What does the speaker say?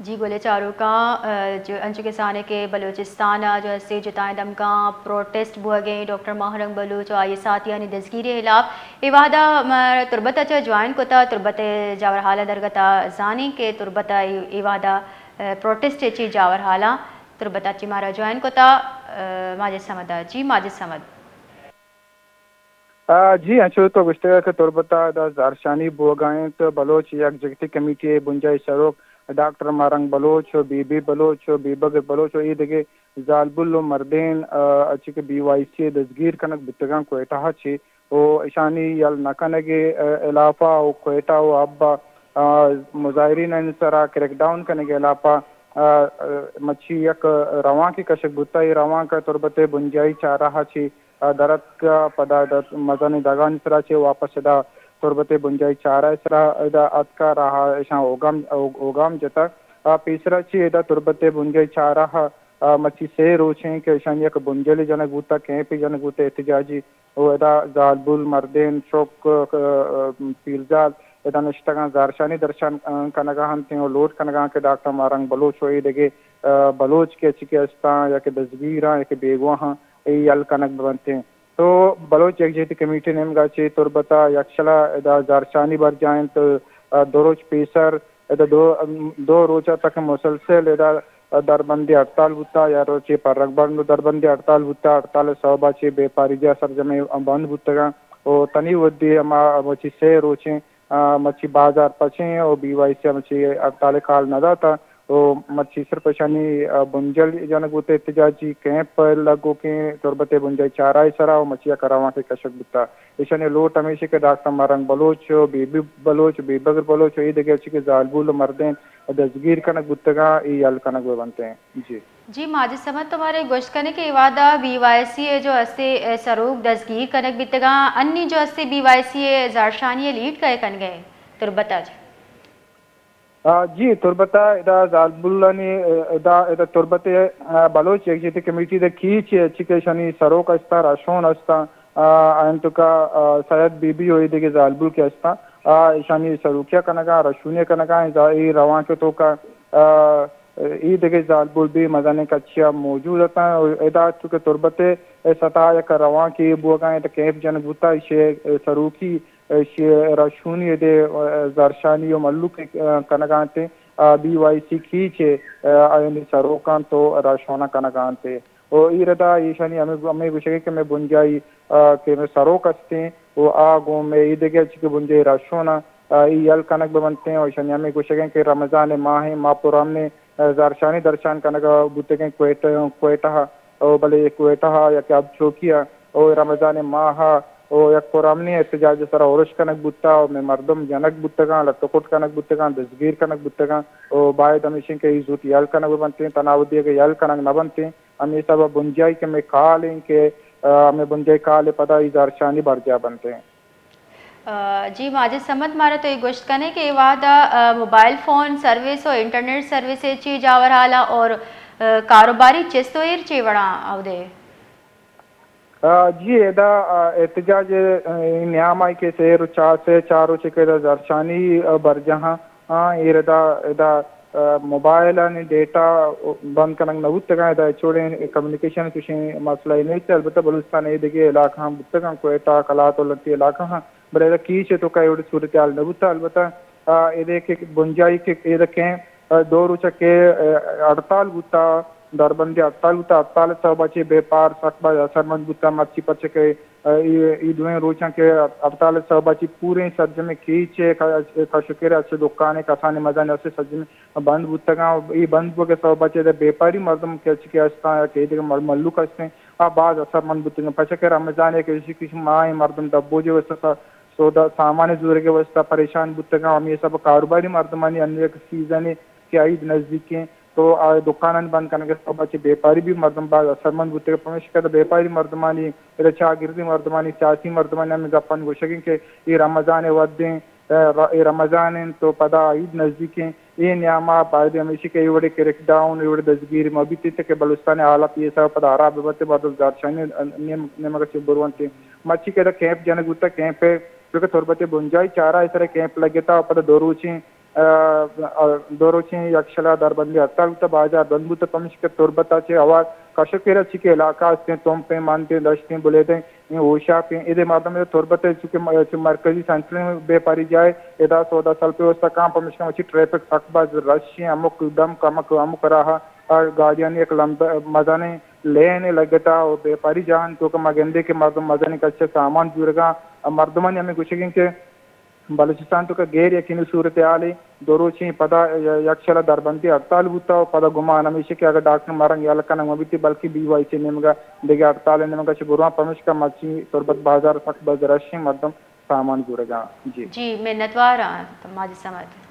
جی بولے چاروں کا جو انچو کسانے کے بلوچستان جو ہے جتائیں دم کا پروٹیسٹ بو گئے ڈاکٹر ماہرنگ بلوچ آئی ساتھ یعنی دزگیر خلاف ایوادہ تربت اچھا جوائن کوتا تربت جاور حالہ درگتا زانی کے تربت ایوادہ پروٹیسٹ چی جاور حالہ تربت اچھی مارا جوائن کوتا ماجد سمدہ جی ماجد سمد جی انشو تو گشتگا کے تربتا دا زارشانی بوگائیں تو بلوچ یک جگتی کمیٹی بنجائی سروک ڈاکٹر مارنگ بلوچ بی بی بلوچ بی بگر بلوچ ای دگے زالبل مردین اچھی کے بی وائی سی دزگیر کنک بتگان کو اتحا چی او اشانی یل نکنگے علاقہ او کوئٹہ او ابا مظاہرین انسرا کریک ڈاؤن کنگے علاقہ مچھی یک رواں کی کشک بتا یہ رواں کا تربت بنجائی چاہ رہا چی درت کا پدا مزانی دگان سرا چے واپس دا تربت بنجائی چارہ سرا دا اتکا رہا ایشان اوگام جتا پیسرا چی دا تربت بنجائی چارہ مچھی سے روچیں کہ ایشان یک بنجلی جنگ بوتا کیمپی جنگ بوتا احتجاجی او ادا زالبول مردین چوک پیرزال ادا نشتگان زارشانی درشان کنگا ہم تھیں او لوٹ کنگا کے ڈاکٹر مارنگ بلوچ ہوئی دگے بلوچ کے چکے استا یا کہ دزگیرہ یا کہ بیگواہاں ای ال کنگ بنتے ہیں تو بلوچ یک جیتی کمیٹی نیم گا چی تربتا یکشلا ادا زارشانی بر جائیں تو دو روچ پیسر ادا دو روچہ تک مسلسل ادا دربندی ہڑتال ہوتا یا روچی پر رگبند دربندی ہڑتال ہوتا ہڑتال صوبہ چی بے پاریجہ سرجمے بند ہوتا او تنی ودی اما مچی سے روچیں مچھی بازار پچیں او بی وائی سی مچھی ہڑتال کال نہ داتا او مچھی صرف شانی بنجل جنگ ہوتے احتجاجی کیمپ لگو کے تربت بنجائی چارہ سرا او مچھیا کراواں کے کشک بتا ایشانی لوٹ ہمیشہ کے ڈاکٹر مارنگ بلوچ بی بی بلوچ بی بگر بلوچ ای دگے اچھی کے زالبول مردین دزگیر کنک بتگا ای ال کنک بنتے ہیں جی جی ماجد سمجھ تمہارے گوشت کرنے کے وعدہ بی وائی سی جو اسے سروک دزگیر کنک بتگا انی جو اسے بی وائی سی زارشانی لیڈ کئے کن گئے تربتا جی تربتا ادا زالبولانی ادا تربت بلوچ یک جیتی کمیٹی دے کیچ چکے شانی سروک استا راشون استا انتو کا سید بی بی ہوئی دے زالبول کے استا شانی سروکیا کنگا رشونی کنگا ای رواں کے تو کا ای دگے زالبول بھی مزانے کا اچھا موجود ہوتا ہے ادا چکے تربت سطح یک رواں کی بوگائیں تو کیپ جن بوتا اسے سروکی رشونی دے زرشانی و ملو کے کنگانتے بی وائی سی کھیچے سروکان تو راشونا کنگانتے او ایردا ایشانی ہمیں گوشے کہ میں بنجائی کہ میں سروک استے وہ آگوں میں ایدگے چکے بنجائی راشونا ای ال کنک بنتے ہیں اور ایشانی ہمیں گوشے کہ رمضان ماہ پورام نے زارشانی درشان کنگا بوتے ہیں کوئٹہ او بلے کوئٹہ یا کہ اب چوکیا او رمضان ماہ او یک پرامنی احتجاج سرا اورش کنک بوتا او میں مردم جنک بوتگاں لٹکٹ کنک بوتگاں دزگیر کنک بوتگاں او باید ہمیشہ کے زوت یل کنک بنتے ہیں تناودی کے یل کنک نہ بنتے ہیں ہمیں سب بنجائی کے میں کھالیں کہ ہمیں بنجائی کھالے پتہ زارشانی برجا بنتے ہیں جی ماجد سمت مارا تو یہ گوشت کرنے کے وعدہ موبائل فون سروس اور انٹرنیٹ سروس چی جاور حالا اور کاروباری چستویر چی وڑا او دے جی ادا احتجاج نیامائی کے سیر چارو چکے دا زرشانی برجہاں ایردا ادا موبائل ڈیٹا بند کنگ نوتگاں ادا چوڑیں کمیونیکیشن کچھ مسئلہ نہیں چل البتہ بلوچستان اے دگے علاقہ بتگاں کوئٹہ کلات و لتی علاقہ ہاں بڑے کیچے تو کئی صورتحال نبوتا البتہ اے کے بنجائی کے اے رکھیں دو روچہ کے ہڑتال بوتا دربندی ہڑتال بوتا ہڑتال سب بچے بے پار سکبہ سرمند بوتا مچی پچے کے ایدویں روچاں کے ہڑتال سب بچی پورے سرجمے کیچے کشکر اسے دکانے کسانے مزانے اسے سرجمے بند بوتگاں ای بند بو کے سب بچے دے بے پاری مردم کے چکے استا یا کہ ملو کستے بعض اثر مند بوتگاں پچے کے رمضان ہے کہ کسی ماہ مردم دبو جو وسطا سودا سامان زور کے وسطہ پریشان بوتگاں ہم یہ سب کاروباری مردمانی انیہ سیزن کے عید نزدیکیں تو دکانان بند کرنے کے سب بچے بیپاری بھی مردم بعض اثر مند بوتے ہیں پرمیش کرتا بیپاری مردمانی چاگردی مردمانی سیاسی مردمانی ہمیں گپن گوشگیں کہ یہ رمضان ودیں یہ رمضان تو پدا عید نزدیکیں یہ نیامہ باید ہمیشہ کہ ایوڑے کریک ڈاؤن ایوڑے دزگیر مبیتی تھے کہ بلوستان حالت یہ سب پدا عراب بتے بعد زارشانی نمک سے بروانتے مچھی کہ کیمپ جنگ ہوتا کیمپ ہے کیونکہ تربت بنجائی چارہ اس طرح کیمپ لگے تھا پدا دوروچیں دوروچیں یکشلا دربندی ہڑتال تا بازار بند بوتا پمش کے تربتا چے آواز کشکیرا چکے علاقہ سے توم پہ مانتے دشتیں بلیتے اوشا پہ ادھے مادم تربتا چکے مرکزی سنچلے میں بے پاری جائے ادا 14 سال پہ اس کام پمش کا ٹریفک سخت رشی امک دم کمک امک رہا اور گاڑیاں ایک لمبا مزانے لینے لگتا اور بے پاری جان تو مگندے کے مردم مزانے کا اچھا سامان جڑگا مردمانی ہمیں کچھ کہ بلوچستان تو کا غیر یقینی صورتحال ہے دوروچیں پدا یکشلا دربندی ہڑتال ہوتا اور پدا گمان ہمیشہ کہ اگر ڈاکٹر مارنگ یالکا نمبی بلکہ بی وائی سے نمگا دیگه ہڑتال نمگا چھ گروہ پمش کا مچی تربت بازار فق بز رشی مردم سامان جڑگا جی جی منتوار ماجد سمت